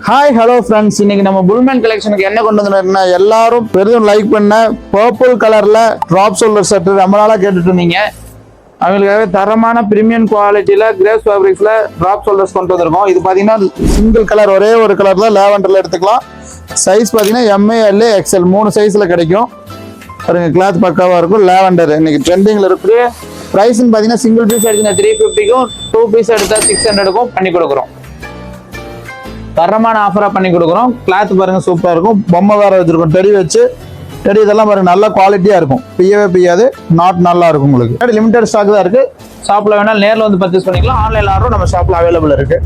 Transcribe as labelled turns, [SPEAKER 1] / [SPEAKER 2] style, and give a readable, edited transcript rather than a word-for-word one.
[SPEAKER 1] Hi hello friends, இன்னைக்கு நம்ம Pullman கலெக்ஷனுக்கு என்ன கொண்டு வந்தோம்னா எல்லாரும் பெரிதும் லைக் பண்ண பர்பிள் கலர்ல டிராப் ஷோல்டர் ஷர்ட் ரொம்ப நாளா கேட்டுட்டு இருந்தீங்க. அவங்களுக்காக தரமான பிரீமியம் குவாலிட்டியில கிரேஸ் ஃபேப்ரிக்ஸ்ல டிராப் ஷோல்டர்ஸ் கொண்டு வந்திருக்கோம். இது பாத்தீங்கன்னா சிங்கிள் கலர், ஒரே ஒரு கலர்ல லேவண்டர்ல எடுத்துக்கலாம். சைஸ் பாத்தீங்கன்னா எம்ஏ எல் எக்ஸ்எல் 3 சைஸ்ல கிடைக்கும். பாருங்க, கிளாத் பக்காவா இருக்கும். லேவண்டர் இன்னைக்கு ட்ரெண்டிங்ல இருக்கு. பிரைஸ்ன்னு பாத்தீங்கன்னா சிங்கிள் பீஸ் எடுத்தா 350க்கும் 2 பீஸ் எடுத்தா 600க்கும் பண்ணி கொடுக்குறோம். தரமான ஆஃபரா பண்ணி கொடுக்குறோம். கிளாத் பாருங்க சூப்பரா இருக்கும். பொம்மை வேற வச்சிருக்கோம், டெடி வச்சு. டெடி இதெல்லாம் பாருங்க நல்ல குவாலிட்டியா இருக்கும். பியவே பியாது, நாட் நல்லா இருக்கும். உங்களுக்கு லிமிடெட் ஸ்டாக் தான் இருக்கு. ஷாப்ல வேணா நேரில் வந்து பர்ச்சேஸ் பண்ணிக்கலாம். ஆன்லைன்ல ஆர்டரும் நம்ம ஷாப்ல அவைலபிள் இருக்கு.